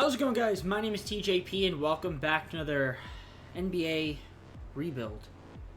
How's it going, guys? My name is TJP and welcome back to another NBA rebuild.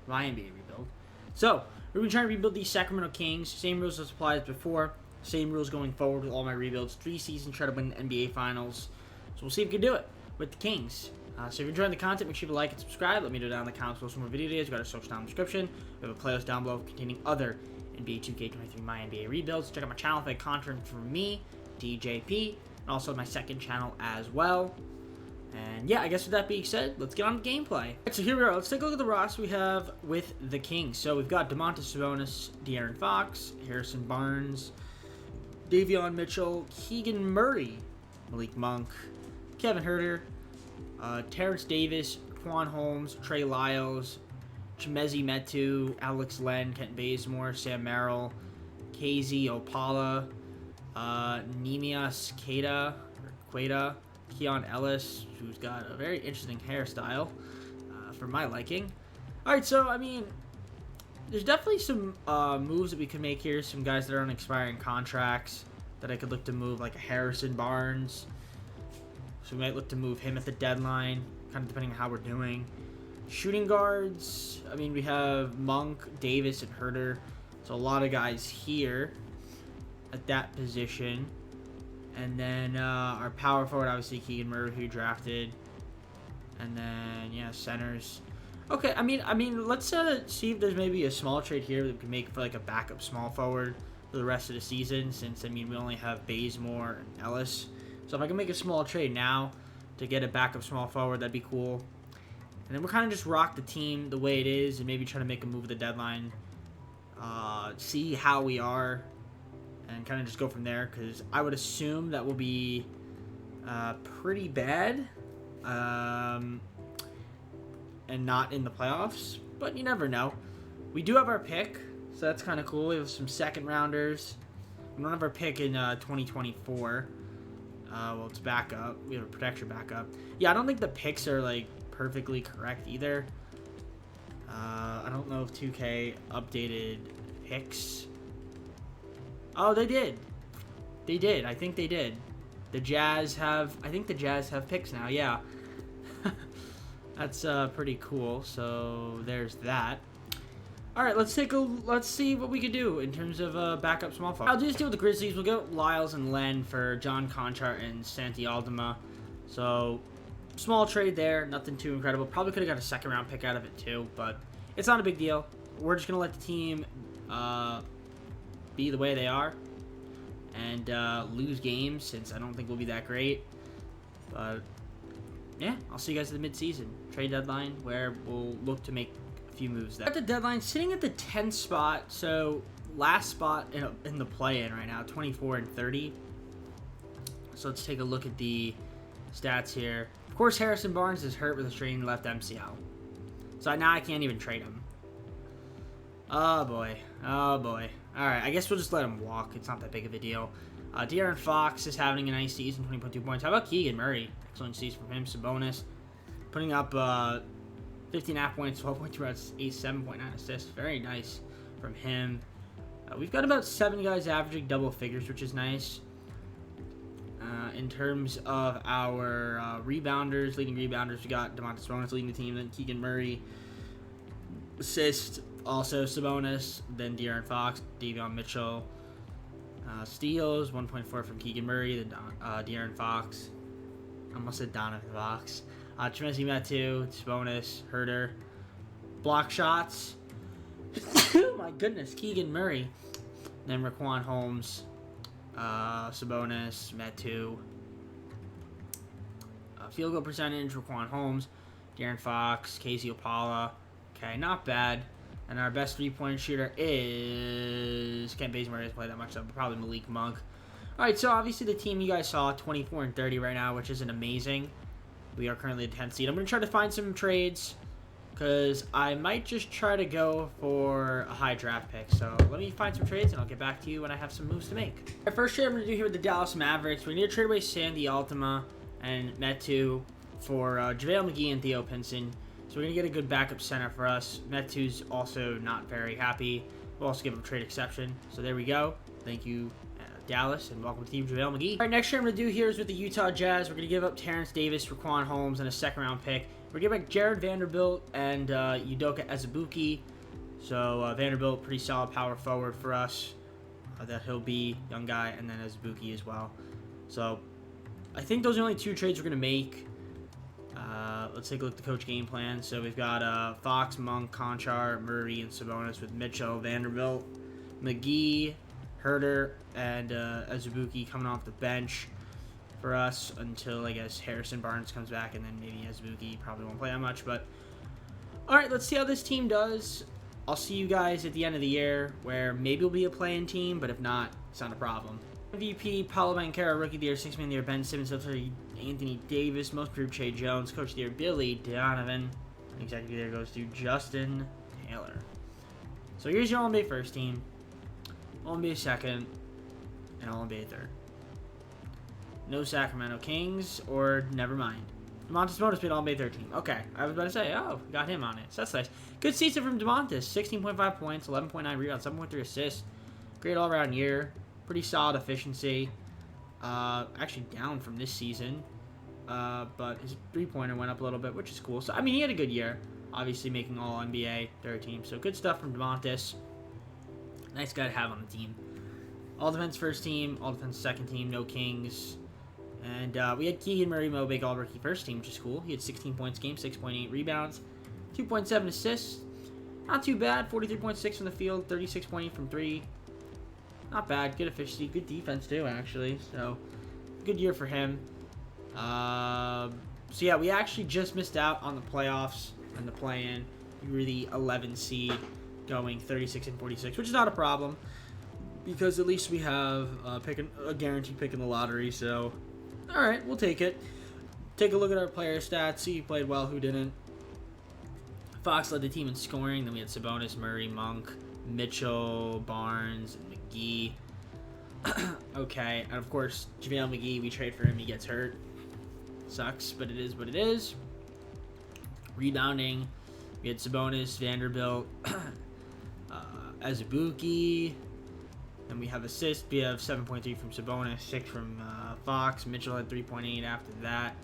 My NBA rebuild. So, we're going to be trying to rebuild the Sacramento Kings. Same rules as apply as before. Same rules going forward with all my rebuilds. 3 seasons, try to win the NBA Finals. So we'll see if we can do it with the Kings. So if you're enjoying the content, make sure to like and subscribe. Let me know down in the comments below some more video ideas. We've got our social down in the description. We have a playlist down below containing other NBA 2K23 MyNBA rebuilds. Check out my channel if you like content from me, TJP. And also my second channel as well. And yeah, I guess with that being said, let's get on to gameplay. Right, so here we are. Let's take a look at the roster we have with the Kings. So we've got Domantas Sabonis, De'Aaron Fox, Harrison Barnes, Davion Mitchell, Keegan Murray, Malik Monk, Kevin Huerter, Terrence Davis, Quan Holmes, Trey Lyles, Chimezie Metu, Alex Len, Kent Bazemore, Sam Merrill, KZ Opala, Nemias Queta, Keon Ellis, who's got a very interesting hairstyle for my liking. Alright, so, I mean, there's definitely some moves that we could make here. Some guys that are on expiring contracts that I could look to move, like a Harrison Barnes. So we might look to move him at the deadline, kind of depending on how we're doing. Shooting guards, I mean, we have Monk, Davis, and Huerter. So a lot of guys here at that position. And then our power forward, obviously Keegan Murray, who drafted. And then yeah, centers. Okay, I mean, let's see if there's maybe a small trade here that we can make for like a backup small forward for the rest of the season. Since I mean we only have Bazemore and Ellis, so if I can make a small trade now to get a backup small forward, that'd be cool. And then we'll kind of just rock the team the way it is, and maybe try to make a move at the deadline. See how we are. And kind of just go from there, because I would assume that will be pretty bad and not in the playoffs, but you never know. We do have our pick, so that's kind of cool. We have some second rounders. We don't have our pick in 2024. Well, it's backup. We have a protection backup. Yeah, I don't think the picks are like perfectly correct either. I don't know if 2K updated picks. Oh, they did. They did. I think they did. I think the Jazz have picks now. Yeah. That's pretty cool. So there's that. All right, let's see what we can do in terms of backup small forward. I'll do this deal with the Grizzlies. We'll get Lyles and Len for John Conchart and Santi Aldama. So small trade there. Nothing too incredible. Probably could have got a second round pick out of it too, but it's not a big deal. We're just gonna let the team be the way they are and lose games, since I don't think we'll be that great. But yeah, I'll see you guys at the mid-season trade deadline, where we'll look to make a few moves there. At the deadline, sitting at the 10th spot, so last spot in the play-in right now, 24 and 30. So let's take a look at the stats here. Of course, Harrison Barnes is hurt with a strained left MCL, so now I can't even trade him. Oh boy. Oh boy. Alright, I guess we'll just let him walk. It's not that big of a deal. De'Aaron Fox is having a nice season, 20.2 points. How about Keegan Murray? Excellent season from him. Sabonis putting up 15.5 points, 12.2 rebounds, 7.9 assists. Very nice from him. We've got about 7 guys averaging double figures, which is nice. In terms of our rebounders, leading rebounders, we got Domantas Sabonis leading the team, then Keegan Murray. Assists, also Sabonis, then De'Aaron Fox, Davion Mitchell. Steals, 1.4 from Keegan Murray, then De'Aaron Fox. I almost said Donovan Fox. Chimezie Metu, Sabonis, Huerter. Block shots. Oh my goodness, Keegan Murray. Then Quan Holmes, Sabonis, Metu. Field goal percentage, Quan Holmes, De'Aaron Fox, KZ Opala. Okay, not bad. And our best three-point shooter is Kent Bazemore. Doesn't play that much, so probably Malik Monk. All right, so obviously the team you guys saw, 24 and 30 right now, which isn't amazing. We are currently the 10th seed. I'm going to try to find some trades, because I might just try to go for a high draft pick. So let me find some trades, and I'll get back to you when I have some moves to make. Our first trade I'm going to do here with the Dallas Mavericks. We need to trade away Santi Aldama and Metu for JaVale McGee and Theo Pinson. So we're going to get a good backup center for us. Metu's also not very happy. We'll also give him a trade exception. So there we go. Thank you, Dallas, and welcome to Team JaVale McGee. All right, next trade I'm going to do here is with the Utah Jazz. We're going to give up Terrence Davis, Raquan Holmes, and a second-round pick. We're going to give back Jared Vanderbilt and Udoka Azubuike. So Vanderbilt, pretty solid power forward for us. That he'll be young guy, and then Azubuike as well. So I think those are the only 2 trades we're going to make. Let's take a look at the coach game plan. So we've got Fox, Monk, Conchar, Murray, and Sabonis with Mitchell, Vanderbilt, McGee, Herter, and Azubuike coming off the bench for us until, I guess, Harrison Barnes comes back, and then maybe Azubuike probably won't play that much. But all right, let's see how this team does. I'll see you guys at the end of the year, where maybe we'll be a play-in team, but if not, it's not a problem. MVP, Paolo Banchero, Rookie of the Year, 6th Man of the Year, Ben Simmons, Anthony Davis, Most Improved, Shea Jones, Coach of the Year, Billy Donovan. Executive of the Year goes to Justin Taylor. So here's your All-NBA first team, All-NBA second, and All-NBA third. No Sacramento Kings, or never mind. DeMontis Sabonis made All-NBA third team. Okay, I was about to say, oh, got him on it. So that's nice. Good season from DeMontis. 16.5 points, 11.9 rebounds, 7.3 assists. Great all-around year. Pretty solid efficiency. Actually down from this season. But his three-pointer went up a little bit, which is cool. So, I mean, he had a good year. Obviously making All-NBA third team. So, good stuff from DeMontis. Nice guy to have on the team. All-defense first team. All-defense second team. No Kings. And we had Keegan Murray Mobley all-rookie first team, which is cool. He had 16 points game, 6.8 rebounds, 2.7 assists. Not too bad. 43.6 from the field, 36.8 from 3. Not bad. Good efficiency. Good defense, too, actually. So, good year for him. So, yeah, we actually just missed out on the playoffs and the play-in. We were the 11 seed going 36 and 46, which is not a problem because at least we have a guaranteed pick in the lottery. So, all right, we'll take it. Take a look at our player stats. See who played well, who didn't. Fox led the team in scoring. Then we had Sabonis, Murray, Monk, Mitchell, Barnes, and McGee. Okay, and of course, JaVale McGee, we trade for him. He gets hurt. Sucks, but it is what it is. Rebounding, we had Sabonis, Vanderbilt, Azubuike. And we have assists. We have 7.3 from Sabonis, 6 from Fox. Mitchell had 3.8 after that.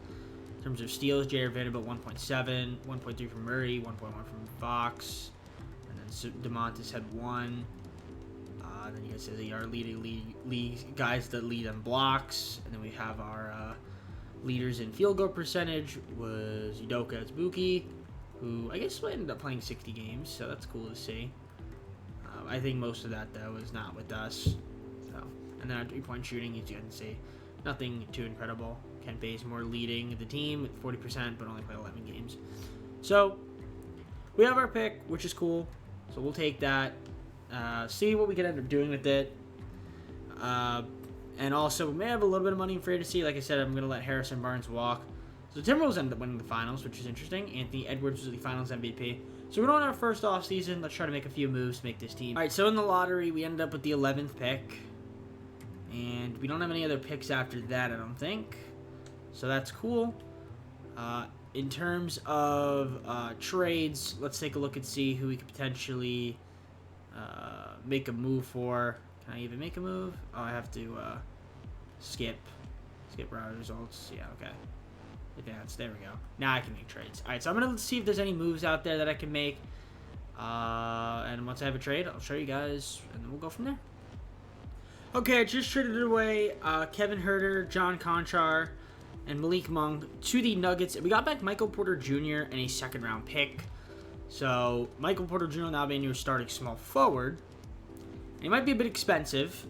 In terms of steals, Jared Vanderbilt 1.7, 1.3 from Murray, 1.1 from Fox. And then DeMontis had 1. Then you guys see our lead guys that lead on blocks. And then we have our leaders in field goal percentage was Udoka Azubuike, who I guess ended up playing 60 games, so that's cool to see. I think most of that, though, is not with us. So, and then our three-point shooting, as you can see, nothing too incredible. Kent Bazemore leading the team with 40%, but only played 11 games. So, we have our pick, which is cool. So, we'll take that. See what we can end up doing with it. And also, we may have a little bit of money in free agency. Like I said, I'm going to let Harrison Barnes walk. So, the Timberwolves ended up winning the finals, which is interesting. Anthony Edwards was the finals MVP. So we're on our first offseason. Let's try to make a few moves to make this team. All right, so in the lottery, we ended up with the 11th pick. And we don't have any other picks after that, I don't think. So that's cool. In terms of trades, let's take a look and see who we could potentially make a move for. Can I even make a move? Oh, I have to skip route results. Yeah, okay. Advance. There we go. Now I can make trades. All right, so I'm going to see if there's any moves out there that I can make. And once I have a trade, I'll show you guys, and then we'll go from there. Okay, I just traded away Kevin Herter, John Conchar, and Malik Monk to the Nuggets. And we got back Michael Porter Jr. and a second-round pick. So, Michael Porter Jr. will now be a new starting small forward. He might be a bit expensive,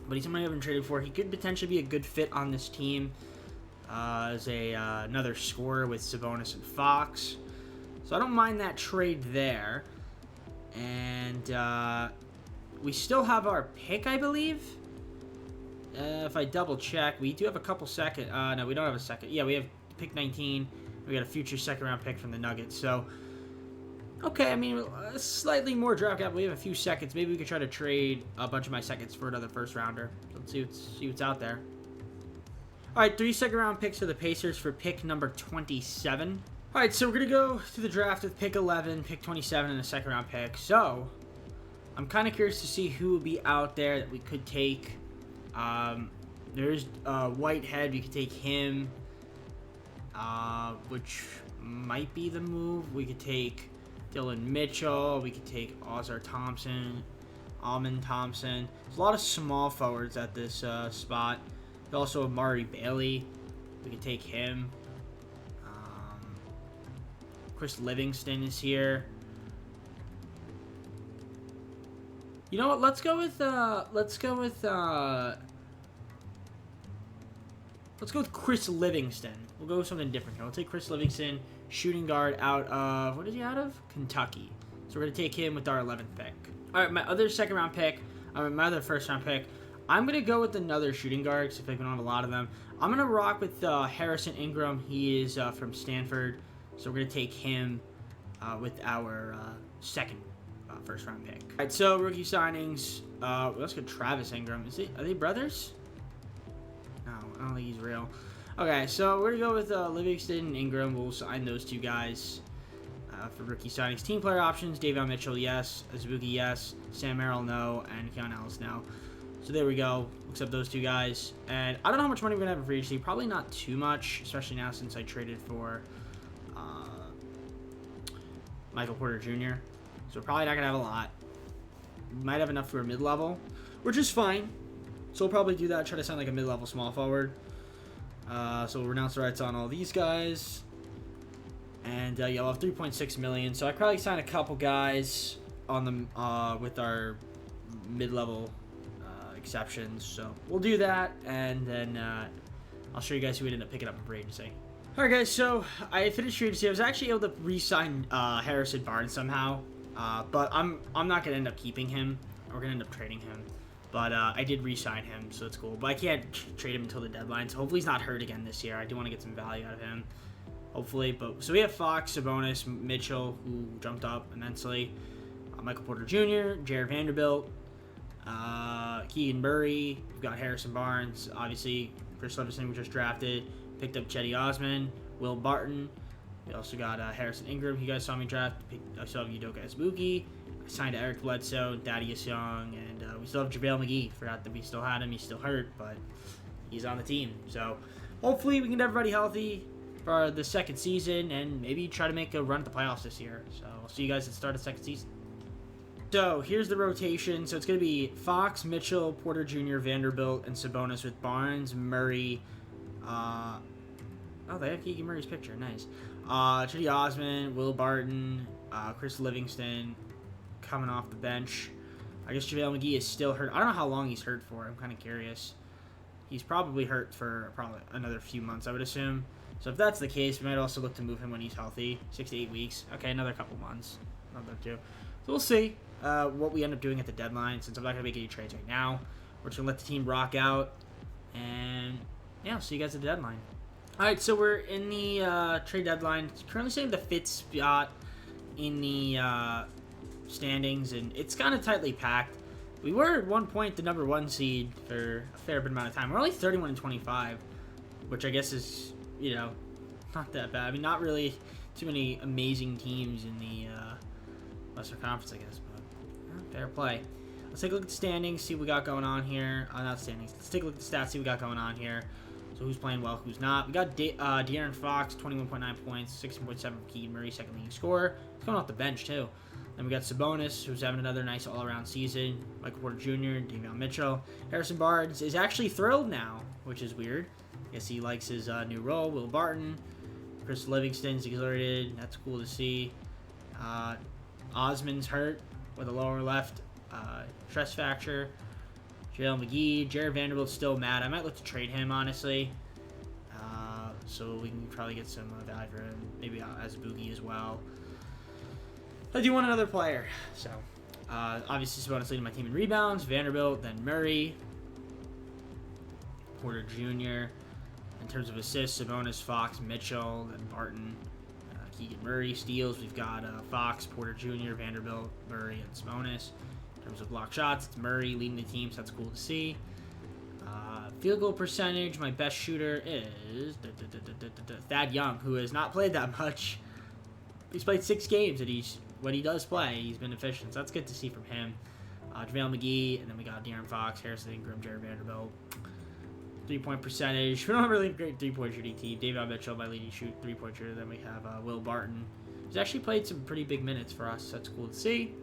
but he's somebody I haven't traded for. He could potentially be a good fit on this team. As another scorer with Sabonis and Fox. So I don't mind that trade there. And we still have our pick, I believe. If I double check, we do have a couple second. No, we don't have a second. Yeah, we have pick 19. We got a future second round pick from the Nuggets. So, okay, I mean, slightly more draft cap. We have a few seconds. Maybe we could try to trade a bunch of my seconds for another first rounder. Let's see what's out there. All right, 3 second-round picks for the Pacers for pick number 27. All right, so we're going to go to the draft with pick 11, pick 27, and a second-round pick. So, I'm kind of curious to see who would be out there that we could take. There's Whitehead. We could take him, which might be the move. We could take Dylan Mitchell. We could take Ozar Thompson, Almond Thompson. There's a lot of small forwards at this spot. There's also Amari Bailey. We could take him. Chris Livingston is here. You know what? Let's go with Chris Livingston. We'll go with something different here. We'll take Chris Livingston, shooting guard out of, what is he out of? Kentucky. So we're going to take him with our 11th pick. All right, my other second-round pick, my other first-round pick, I'm going to go with another shooting guard, because I feel like we don't have a lot of them. I'm going to rock with Harrison Ingram. He is from Stanford. So we're going to take him with our second first-round pick. All right, so rookie signings. Let's go Travis Ingram. Are they brothers? No, I don't think he's real. Okay, so we're going to go with Livingston and Ingram. We'll sign those two guys for rookie signings. Team player options, Davion Mitchell, yes. Azubuike, yes. Sam Merrill, no. And Keon Ellis, no. So there we go. Except those two guys. And I don't know how much money we're going to have in free agency. Probably not too much, especially now since I traded for Michael Porter Jr. So we're probably not going to have a lot. We might have enough for a mid-level, which is fine. So we'll probably do that, try to sign like a mid-level small forward. So we'll renounce the rights on all these guys. And yeah, we'll have $3.6 million. So I probably sign a couple guys on the with our mid-level exceptions. So we'll do that, and then I'll show you guys who we ended up picking up in free agency. Alright guys, so I finished free agency. I was actually able to re-sign Harrison Barnes somehow, but I'm not going to end up keeping him. We're going to end up trading him, but I did re-sign him, so it's cool. But I can't trade him until the deadline, so hopefully he's not hurt again this year. I do want to get some value out of him, hopefully. But so we have Fox, Sabonis, Mitchell, who jumped up immensely, Michael Porter Jr., Jared Vanderbilt, Keegan Murray. We've got Harrison Barnes, obviously. Chris Livingston we just drafted. Picked up Cedi Osman, Will Barton. We also got Harrison Ingram. You guys saw me draft. I still have Udoka Azubuike. I signed Eric Bledsoe, Thaddeus Young, and we still have JaVale McGee. Forgot that we still had him. He's still hurt, but he's on the team. So hopefully we can get everybody healthy for the second season and maybe try to make a run at the playoffs this year. So I'll see you guys at the start of the second season. So here's the rotation. So it's going to be Fox, Mitchell, Porter Jr., Vanderbilt, and Sabonis with Barnes, Murray. Oh, they have Keegan Murray's picture. Nice. Cedi Osman, Will Barton, Chris Livingston coming off the bench. I guess JaVale McGee is still hurt. I don't know how long he's hurt for. I'm kind of curious. He's probably hurt for probably another few months, I would assume. So if that's the case, we might also look to move him when he's healthy. 6 to 8 weeks. Okay, another couple months. Another 2. So we'll see what we end up doing at the deadline. Since I'm not going to make any trades right now, we're just going to let the team rock out. And yeah, I'll see you guys at the deadline. Alright, so we're in the trade deadline. It's currently sitting the 5th spot in the standings, and it's kind of tightly packed. We were at one point the number 1 seed for a fair bit amount of time. We're only 31 and 25, which I guess is, you know, not that bad. I mean, not really too many amazing teams in the Western Conference, I guess, but fair play. Let's take a look at the standings, see what we got going on here. Not standings. Let's take a look at the stats, see what we got going on here. So who's playing well, who's not. We got De'Aaron Fox, 21.9 points, 16.7 for Keegan Murray, second leading scorer. He's coming off the bench, too. Then we got Sabonis, who's having another nice all-around season. Michael Porter Jr., Davion Mitchell. Harrison Barnes is actually thrilled now, which is weird. Guess he likes his new role. Will Barton. Chris Livingston's exerted. That's cool to see. Osman's hurt with a lower left stress fracture. JaVale McGee. Jared Vanderbilt's still mad. I might look to trade him, honestly. So we can probably get some value for him. Maybe as a boogie as well. I do want another player. So, obviously, Sabonis leading my team in rebounds. Vanderbilt, then Murray. Porter Jr. In terms of assists, Sabonis, Fox, Mitchell, then Barton. Keegan Murray. Steals, we've got Fox, Porter Jr., Vanderbilt, Murray, and Sabonis. In terms of block shots, it's Murray leading the team, so that's cool to see. Field goal percentage, my best shooter is Thad Young, who has not played that much. He's played 6 games, and when he does play, he's been efficient, so that's good to see from him. JaVale McGee, and then we got De'Aaron Fox, Harrison Ingram, Jared Vanderbilt. 3-point percentage. We don't have a really great 3-point shooting team. David Mitchell, my leading 3-point shooter. Then we have Will Barton. He's actually played some pretty big minutes for us. That's cool to see.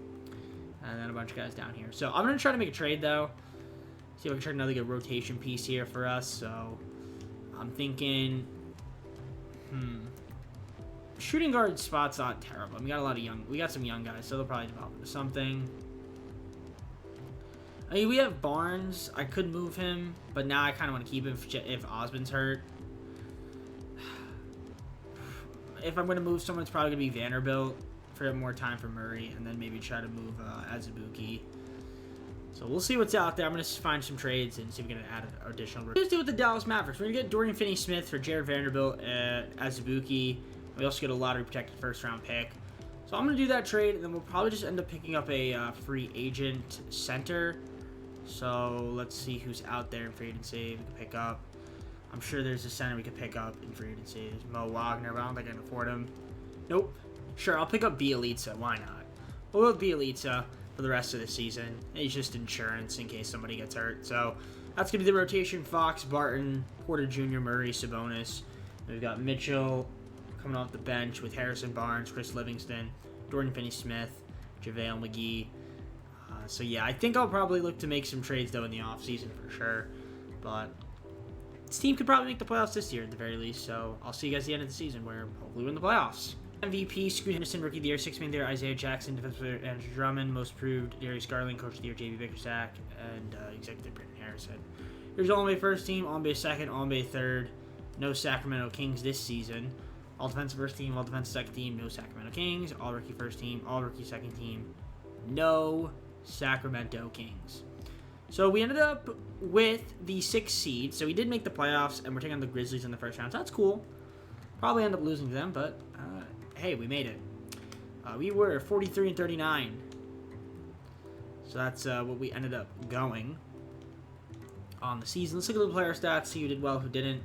And then a bunch of guys down here. So I'm going to try to make a trade, though. See if I can try another good rotation piece here for us. So I'm thinking, shooting guard spot's not terrible. We got some young guys, so they'll probably develop into something. I mean, we have Barnes. I could move him, but now I kind of want to keep him if Osman's hurt. If I'm going to move someone, it's probably going to be Vanderbilt for more time for Murray, and then maybe try to move Azubuike. So we'll see what's out there. I'm going to find some trades and see if we can add additional. Let's do with the Dallas Mavericks. We're going to get Dorian Finney-Smith for Jared Vanderbilt at Azubuike. We also get a lottery-protected first-round pick. So I'm going to do that trade, and then we'll probably just end up picking up a free agent center. So let's see who's out there in free agency we can pick up. I'm sure there's a center we could pick up in free agency. There's Mo Wagner, but I don't think I can afford him. Nope. Sure, I'll pick up Bielitsa. Why not? We'll go with Bielitsa for the rest of the season. It's just insurance in case somebody gets hurt. So that's going to be the rotation. Fox, Barton, Porter Jr., Murray, Sabonis. We've got Mitchell coming off the bench with Harrison Barnes, Chris Livingston, Dorian Finney-Smith, JaVale McGee. So yeah, I think I'll probably look to make some trades, though, in the offseason for sure. But this team could probably make the playoffs this year at the very least. So I'll see you guys at the end of the season where hopefully we win the playoffs. MVP, Scoot Henderson, Rookie of the Year, 6th Man of the Year, Isaiah Jackson, Defensive Player, Andrew Drummond, Most Improved, Darius Garland, Coach of the Year, J.B. Bickerstaff, and Executive Brandon Harrison. Here's All-NBA first team, All-NBA second, All-NBA third. No Sacramento Kings this season. All Defensive first team, All Defensive second team, no Sacramento Kings. All Rookie first team, All Rookie second team, no Sacramento Kings. So we ended up with the 6th seed. So we did make the playoffs, and we're taking on the Grizzlies in the first round. So that's cool. Probably end up losing to them, but hey, we made it. We were 43-39. So that's what we ended up going on the season. Let's look at the player stats, see who did well, who didn't.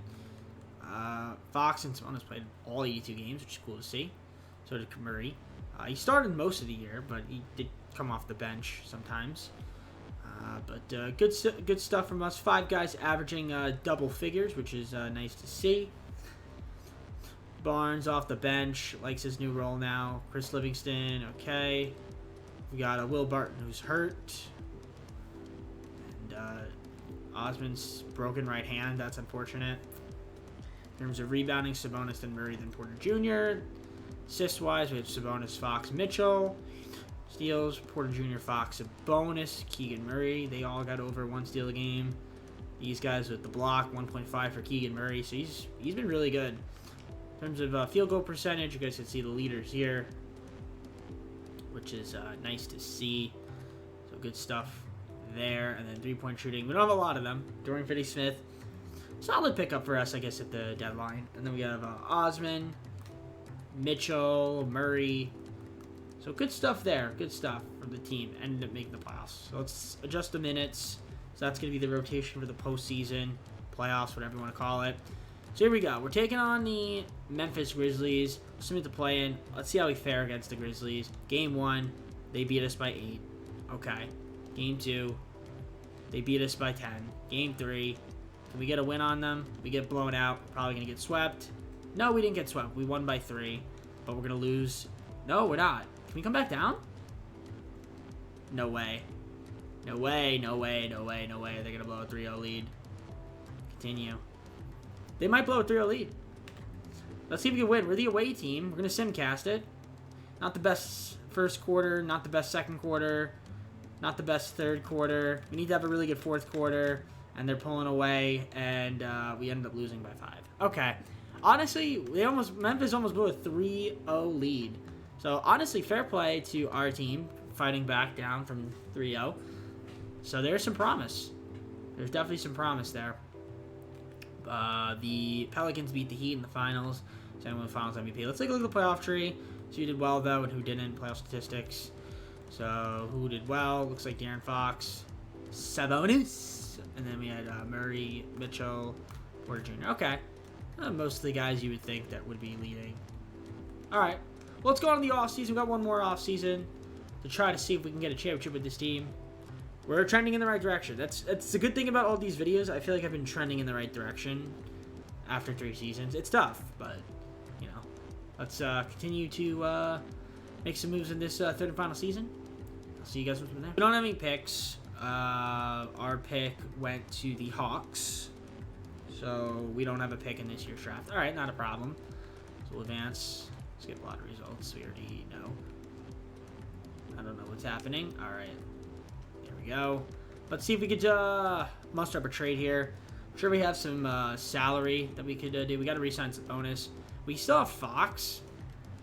Fox and Sabonis played all 82 games, which is cool to see. So did Murray. He started most of the year, but he did come off the bench sometimes. But good stuff from us. 5 guys averaging double figures, which is nice to see. Barnes off the bench, likes his new role now. Chris Livingston, okay. We got Will Barton, who's hurt. And Osman's broken right hand. That's unfortunate. In terms of rebounding, Sabonis, then Murray, then Porter Jr. Assist-wise, we have Sabonis, Fox, Mitchell. Steals, Porter Jr., Fox, Sabonis, Keegan Murray. They all got over 1 steal a game. These guys with the block, 1.5 for Keegan Murray. So he's been really good. In terms of field goal percentage, you guys can see the leaders here, which is nice to see. So good stuff there. And then 3-point shooting. We don't have a lot of them. Dorian Finney-Smith. Solid pickup for us, I guess, at the deadline. And then we have Osman, Mitchell, Murray. So good stuff there. Good stuff from the team. Ended up making the playoffs. So let's adjust the minutes. So that's going to be the rotation for the postseason, playoffs, whatever you want to call it. So here we go. We're taking on the Memphis Grizzlies. Submit the play-in. Let's see how we fare against the Grizzlies. Game 1, they beat us by 8. Okay. Game 2, they beat us by 10. Game 3, can we get a win on them? We get blown out. Probably going to get swept. No, we didn't get swept. We won by 3, but we're going to lose. No, we're not. Can we come back down? No way. No way, no way, no way, no way. They're going to blow a 3-0 lead. Continue. They might blow a 3-0 lead. Let's see if we can win. We're the away team. We're going to simcast it. Not the best first quarter. Not the best second quarter. Not the best third quarter. We need to have a really good fourth quarter. And they're pulling away. And we ended up losing by 5. Okay. Honestly, Memphis almost blew a 3-0 lead. So, honestly, fair play to our team fighting back down from 3-0. So, there's some promise. There's definitely some promise there. The Pelicans beat the Heat in the finals. Same with the finals MVP. Let's take a look at the playoff tree. So, who did well, though, and who didn't. Playoff statistics. So, who did well? Looks like De'Aaron Fox. Sabonis. And then we had Murray, Mitchell, Porter Jr. Okay. Most of the guys you would think that would be leading. All right. Let's go on the offseason. We've got one more offseason to try to see if we can get a championship with this team. We're trending in the right direction. That's the good thing about all these videos. I feel like I've been trending in the right direction after 3 seasons. It's tough, but, you know, let's continue to make some moves in this third and final season. I'll see you guys from there. We don't have any picks. Our pick went to the Hawks, so we don't have a pick in this year's draft. All right, not a problem. So we'll advance. Skip a lot of results. We already know. I don't know what's happening. All right. There we go. Let's see if we could muster up a trade here. I'm sure we have some salary that we could do. We got to re-sign some bonus. We still have Fox,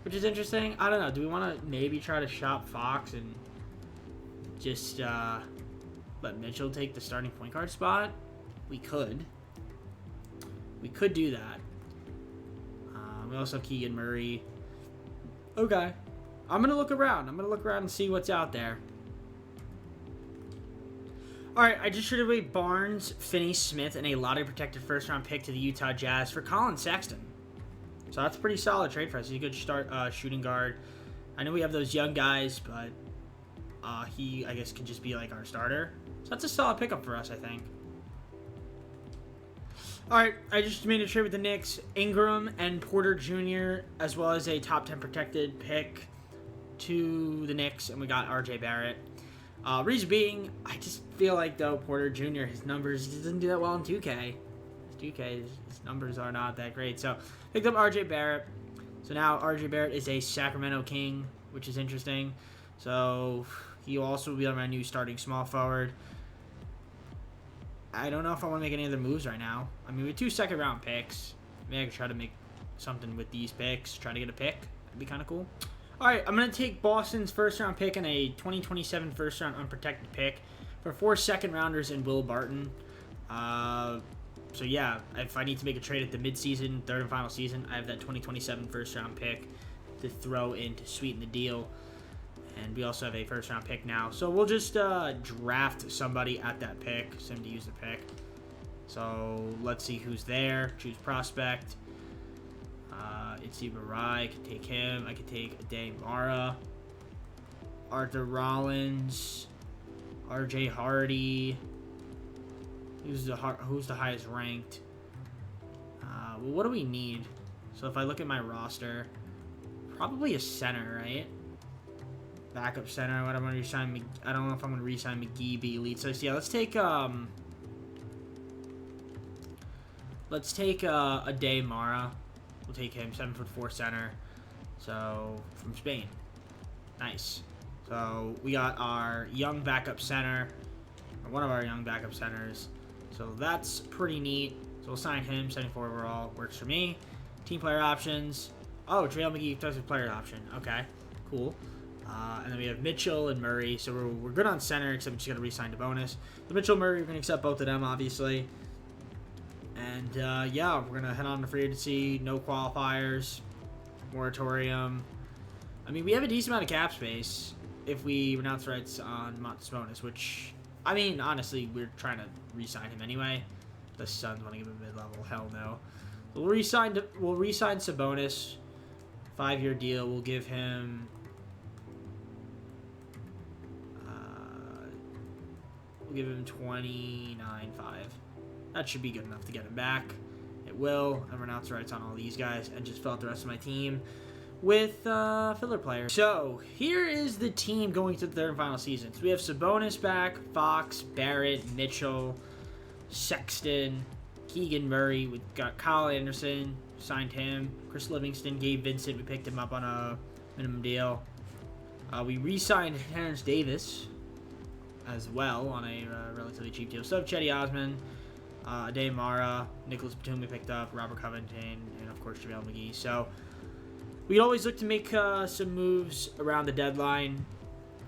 which is interesting. I don't know. Do we want to maybe try to shop Fox and just let Mitchell take the starting point guard spot? We could. We could do that. We also have Keegan Murray. Okay. I'm going to look around. I'm going to look around and see what's out there. Alright, I just traded away Barnes, Finney-Smith, and a lottery-protected first-round pick to the Utah Jazz for Colin Sexton. So that's a pretty solid trade for us. He's a good shooting guard. I know we have those young guys, but he, I guess, could just be like our starter. So that's a solid pickup for us, I think. Alright, I just made a trade with the Knicks. Ingram and Porter Jr., as well as a top 10 protected pick to the Knicks, and we got RJ Barrett. Reason being, I just feel like, though, Porter Jr., his numbers, he doesn't do that well in 2K. His numbers are not that great. So, picked up RJ Barrett. So now RJ Barrett is a Sacramento King, which is interesting. So, he will also be on my new starting small forward. I don't know if I want to make any other moves right now. I mean, we have 2 second-round picks. Maybe I could try to make something with these picks. Try to get a pick. That'd be kind of cool. All right, I'm going to take Boston's first-round pick and a 2027 first-round unprotected pick for 4 second-rounders and Will Barton. So, yeah, if I need to make a trade at the midseason, third and final season, I have that 2027 first-round pick to throw in to sweeten the deal. And we also have a first-round pick now. So we'll just draft somebody at that pick, send him to use the pick. So let's see who's there. Choose prospect. It's Barai. I could take him. I could take Ade Mara. Arthur Rollins. RJ Hardy. Who's the highest ranked? Well, what do we need? So if I look at my roster, probably a center, right? Backup center. What I'm gonna resign? I don't know if I'm gonna resign McGee, be elite. So yeah, let's take Ade Mara. We'll take him, 7'4" center. So from Spain, nice. So we got our young backup center, or one of our young backup centers. So that's pretty neat. So we'll sign him, 74 overall. Works for me. Team player options. Oh, Trail McGee does a player option. Okay, cool. And then we have Mitchell and Murray. So we're good on center, except we just got to re-sign the bonus. The Mitchell Murray, we're going to accept both of them, obviously. And, yeah, we're going to head on to free agency. No qualifiers. Moratorium. I mean, we have a decent amount of cap space if we renounce rights on Montes bonus, which, I mean, honestly, we're trying to re-sign him anyway. The Suns want to give him a mid-level. Hell no. We'll re-sign Sabonis. 5-year deal. We'll give him... We'll give him 29.5. That should be good enough to get him back. It will. And renounce rights on all these guys and just fill out the rest of my team with filler players. So here is the team going to the third and final season. So we have Sabonis back, Fox, Barrett, Mitchell, Sexton, Keegan Murray. We got Kyle Anderson, signed him. Chris Livingston, Gabe Vincent. We picked him up on a minimum deal. We re-signed Terrence Davis as well on a relatively cheap deal. So Chetty Osman, Ade Mara, Nicholas Batum we picked up, Robert Covington, and of course JaVale McGee. So we always look to make some moves around the deadline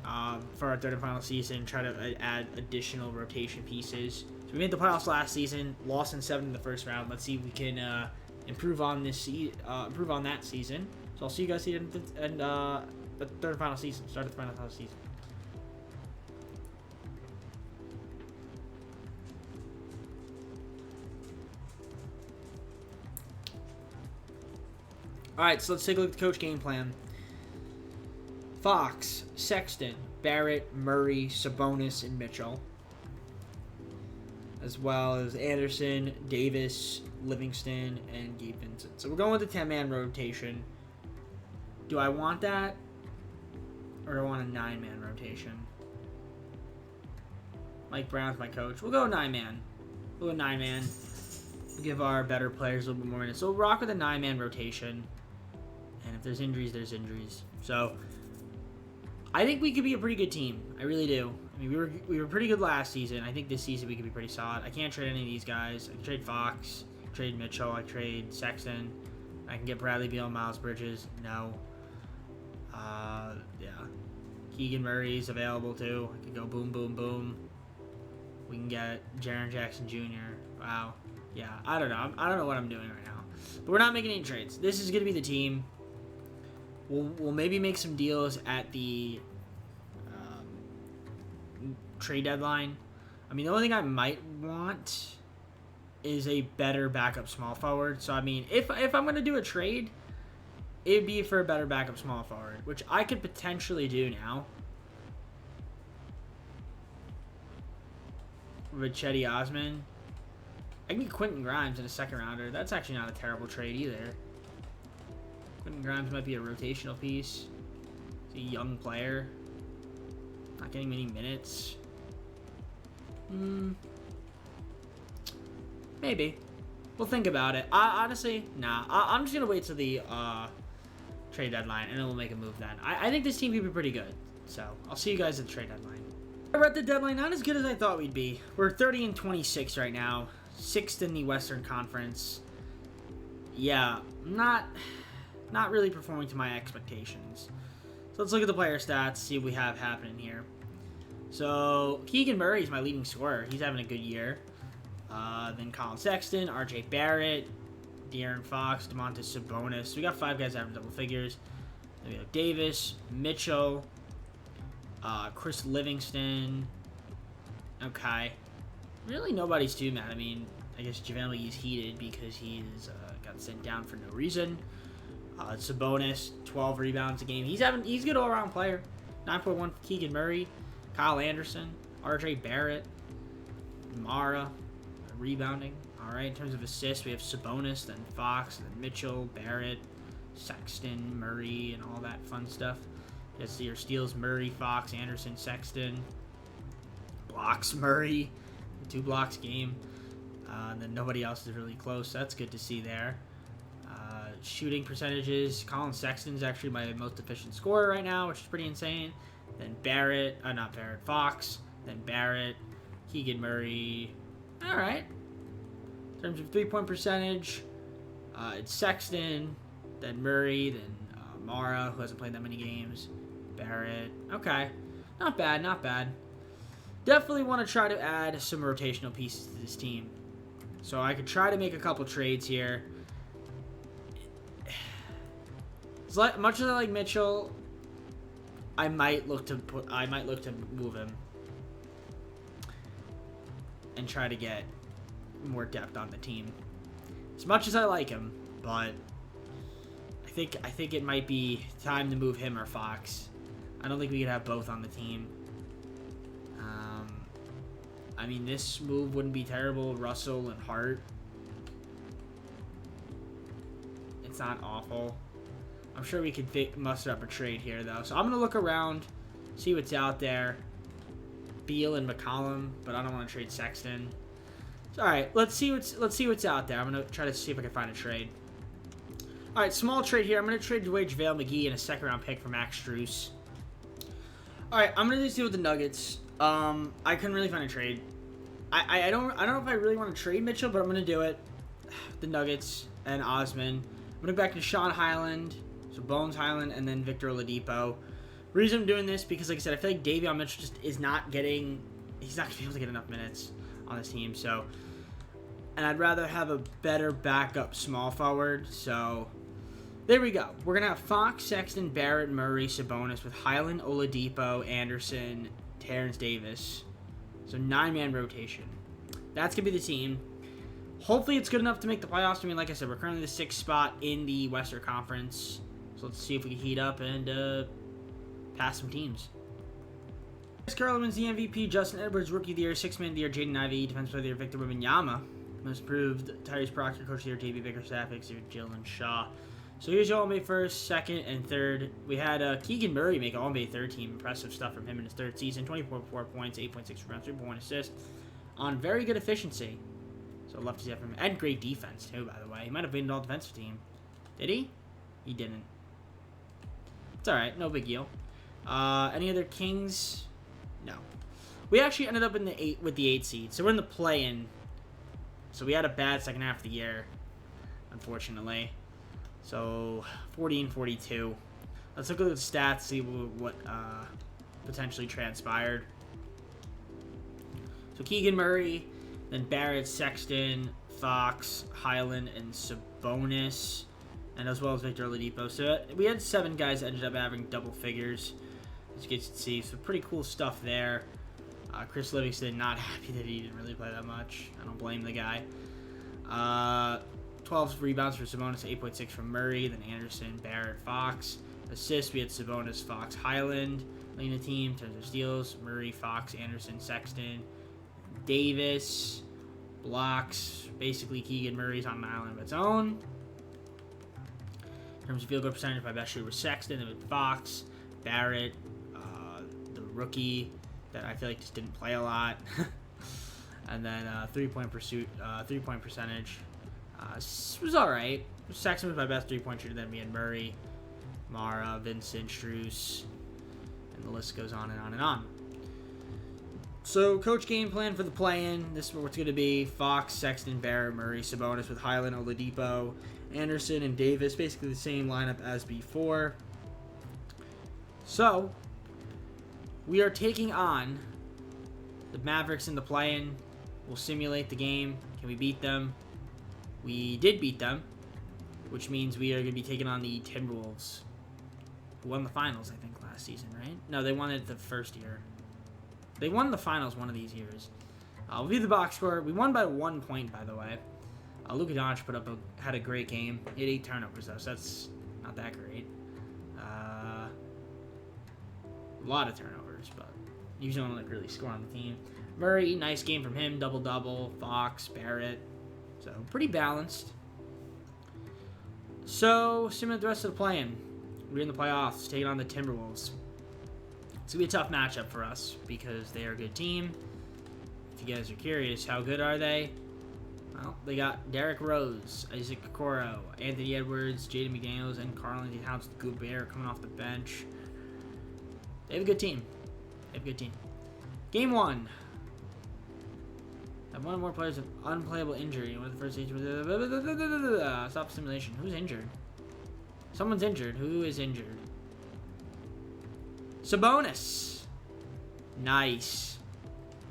for our third and final season, try to add additional rotation pieces. So we made the playoffs last season, lost in 7 in the first round. Let's see if we can improve on that season. So I'll see you guys in the third and final season, start of the final season. Alright, so let's take a look at the coach game plan. Fox, Sexton, Barrett, Murray, Sabonis, and Mitchell. As well as Anderson, Davis, Livingston, and Gabe Vincent. So we're going with the 10-man rotation. Do I want that? Or do I want a 9-man rotation? Mike Brown's my coach. We'll go 9-man. We'll go 9-man. We'll give our better players a little bit more minutes. So we'll rock with a 9-man rotation. And if there's injuries, there's injuries. So I think we could be a pretty good team. I really do. I mean, we were pretty good last season. I think this season we could be pretty solid. I can't trade any of these guys. I can trade Fox, trade Mitchell, I trade Sexton. I can get Bradley Beal and Miles Bridges. No. Yeah. Keegan Murray's available too. I could go boom, boom, boom. We can get Jaren Jackson Jr. Wow. Yeah, I don't know. I don't know what I'm doing right now. But we're not making any trades. This is going to be the team. We'll maybe make some deals at the trade deadline. I mean, the only thing I might want is a better backup small forward. So, I mean, if I'm going to do a trade, it would be for a better backup small forward, which I could potentially do now. With Chetty Osman. I can get Quentin Grimes in a second rounder. That's actually not a terrible trade either. Quentin Grimes might be a rotational piece. He's a young player. Not getting many minutes. Maybe. We'll think about it. Honestly, nah. I'm just going to wait till the trade deadline, and then we'll make a move then. I think this team could be pretty good. So, I'll see you guys at the trade deadline. We're at the deadline. Not as good as I thought we'd be. We're 30-26 right now. 6th in the Western Conference. Yeah, not really performing to my expectations. So, let's look at the player stats, see what we have happening here. So, Keegan Murray is my leading scorer. He's having a good year. Then Colin Sexton, RJ Barrett, De'Aaron Fox, Domantas Sabonis. So we got 5 guys having double figures. Then we have Davis, Mitchell, Chris Livingston. Okay. Really nobody's too mad. I mean, I guess JaVale McGee's heated because he's got sent down for no reason. Sabonis, 12 rebounds a game. He's a good all-around player. 9.1 for Keegan Murray, Kyle Anderson, RJ Barrett, Mara, rebounding. All right, in terms of assists, we have Sabonis, then Fox, then Mitchell, Barrett, Sexton, Murray, and all that fun stuff. You see your steals: Murray, Fox, Anderson, Sexton. Blocks: Murray, 2 blocks a game. And then nobody else is really close. That's good to see there. Shooting percentages: Colin Sexton's actually my most efficient scorer right now, which is pretty insane. Then Fox, then Barrett, Keegan Murray. All right. In terms of 3-point percentage, it's Sexton, then Murray, then Mara, who hasn't played that many games, Barrett. Okay. Not bad, not bad. Definitely want to try to add some rotational pieces to this team. So I could try to make a couple trades here. As much as I like Mitchell, I might look to move him and try to get more depth on the team. As much as I like him, but I think it might be time to move him or Fox. I don't think we could have both on the team. I mean, this move wouldn't be terrible. Russell and Hart. It's not awful. I'm sure we could muster up a trade here, though. So I'm going to look around, see what's out there. Beal and McCollum, but I don't want to trade Sexton. So, all right, let's see what's out there. I'm going to try to see if I can find a trade. All right, small trade here. I'm going to trade away JaVale McGee and a second-round pick for Max Strus. All right, I'm going to just deal with the Nuggets. I couldn't really find a trade. I don't know if I really want to trade Mitchell, but I'm going to do it. The Nuggets and Osman. I'm going to go back to Sean Highland, so Bones Highland, and then Victor Oladipo. Reason I'm doing this because, like I said, I feel like Davion Mitchell just is not getting. He's not going to be able to get enough minutes on this team. So, and I'd rather have a better backup small forward. So, there we go. We're going to have Fox, Sexton, Barrett, Murray, Sabonis with Highland, Oladipo, Anderson, Terrence Davis. So 9-man rotation. That's going to be the team. Hopefully it's good enough to make the playoffs. I mean, like I said, we're currently the 6th spot in the Western Conference. So let's see if we can heat up and pass some teams. Chris Carlin wins the MVP. Justin Edwards, Rookie of the Year. Sixth Man of the Year, Jaden Ivey. Defensive Player of the Year, Victor Wembanyama. Most improved, Tyrese Proctor. Coach of the Year, J.B. Bickerstaff. Xavier Jalen Shaw. So here's your All-NBA first, second, and third. We had Keegan Murray make All-NBA third team. Impressive stuff from him in his third season. 24 points, 8.6 rebounds, 3.1 assists. On very good efficiency. So love to see that from him. And great defense, too, by the way. He might have been an all-defensive team. Did he? He didn't. It's alright, no big deal. Any other Kings? No. We actually ended up in the with the 8 seed. So we're in the play-in. So we had a bad second half of the year, unfortunately. So 40-42. Let's look at the stats, see what potentially transpired. So Keegan Murray, then Barrett, Sexton, Fox, Highland, and Sabonis, and as well as Victor Oladipo. So we had 7 guys that ended up having double figures, as you can see. So pretty cool stuff there. Chris Livingston, not happy that he didn't really play that much. I don't blame the guy. 12 rebounds for Sabonis, 8.6 from Murray, then Anderson, Barrett, Fox. Assists, we had Sabonis, Fox, Highland leading the team. In terms of steals, Murray, Fox, Anderson, Sexton, Davis. Blocks, basically Keegan Murray's on an island of its own. In terms of field goal percentage, my best shooter was Sexton, then with Fox, Barrett, the rookie that I feel like just didn't play a lot. And then 3-point percentage. Was alright. Sexton was my best 3-point shooter, then me and Murray, Mara, Vincent, Strus, and the list goes on and on and on. So, coach game plan for the play-in. This is what it's going to be. Fox, Sexton, Barrett, Murray, Sabonis with Highland, Oladipo, Anderson, and Davis. Basically the same lineup as before. So, we are taking on the Mavericks in the play-in. We'll simulate the game. Can we beat them? We did beat them, which means we are going to be taking on the Timberwolves, who won the finals, I think, last season, right? No, they won it the first year. They won the finals one of these years. We'll view the box score. We won by 1 point, by the way. Luka Doncic had a great game. He had 8 turnovers, though, so that's not that great. A lot of turnovers, but usually don't really score on the team. Murray, nice game from him. Double-double. Fox, Barrett. So, pretty balanced. So, similar to the rest of the play-in. We're in the playoffs, taking on the Timberwolves. It's going to be a tough matchup for us because they are a good team. If you guys are curious, how good are they? Well, they got Derrick Rose, Isaac Okoro, Anthony Edwards, Jaden McDaniels, and Karl-Anthony Towns Gobert coming off the bench. They have a good team. Game 1. Have one or more players with unplayable injury. One of the first stage. Stop simulation. Who's injured? Someone's injured. Who is injured? Sabonis. Nice.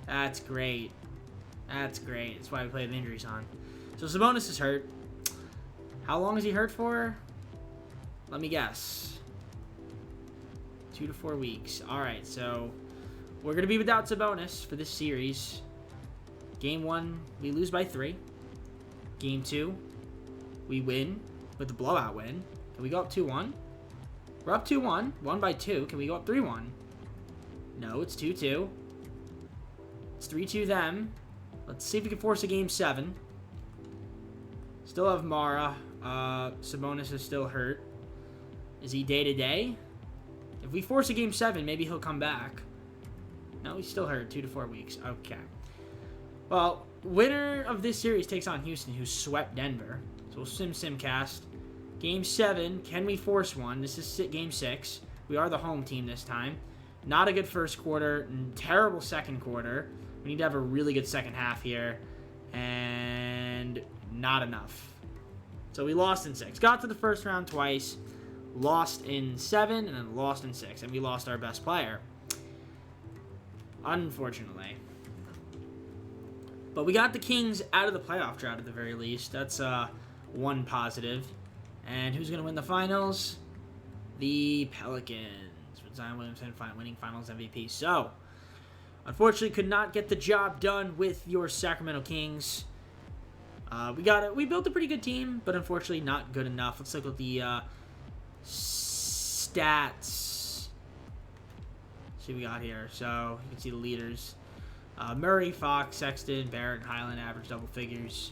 That's great. That's why we play with injuries on. So Sabonis is hurt. How long is he hurt for? Let me guess. 2 to 4 weeks. Alright, so we're going to be without Sabonis for this series. Game 1, we lose by 3. Game 2, we win with a blowout win. Can we go up 2-1? We're up 2-1. Won by 2. Can we go up 3-1? No, it's 2-2. It's 3-2 them. Let's see if we can force a Game 7. Still have Mara. Sabonis is still hurt. Is he day-to-day? If we force a Game 7, maybe he'll come back. No, he's still hurt. 2 to 4 weeks. Okay. Well, winner of this series takes on Houston, who swept Denver. So we'll simcast. Game 7, can we force one? This is Game 6. We are the home team this time. Not a good first quarter. Terrible second quarter. We need to have a really good second half here. And not enough. So we lost in 6. Got to the first round twice. Lost in 7, and then lost in 6. And we lost our best player. Unfortunately. But we got the Kings out of the playoff drought at the very least. That's one positive. And who's going to win the finals? The Pelicans. With Zion Williamson winning finals MVP. So, unfortunately, could not get the job done with your Sacramento Kings. We built a pretty good team, but unfortunately not good enough. Let's look at the stats. see what we got here. So you can see the leaders. Murray, Fox, Sexton, Barrett, and Highland average double figures.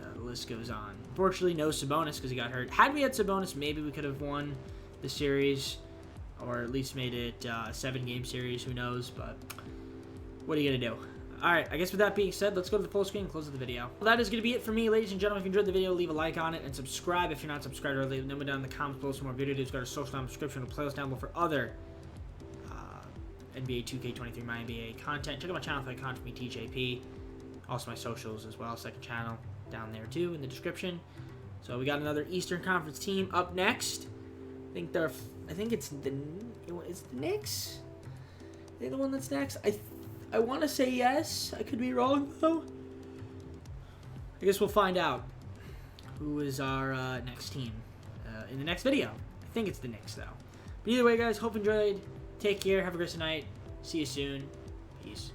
And the list goes on. Unfortunately, no Sabonis because he got hurt. Had we had Sabonis, maybe we could have won the series. Or at least made it a 7-game series. Who knows? But what are you going to do? Alright, I guess with that being said, let's go to the full screen and close the video. Well, that is going to be it for me, ladies and gentlemen. If you enjoyed the video, leave a like on it and subscribe if you're not subscribed already. Let me know down in the comments below some more video videos. Got a social down description and a playlist down below for other NBA 2K23 MyNBA content. Check out my channel for the content from me, TJP. Also my socials as well. Second channel down there too in the description. So we got another Eastern Conference team up next. I think it's the Knicks. Are they the one that's next? I want to say yes. I could be wrong though. I guess we'll find out who is our next team in the next video. I think it's the Knicks though. But either way, guys, hope you enjoyed. Take care. Have a great night. See you soon. Peace.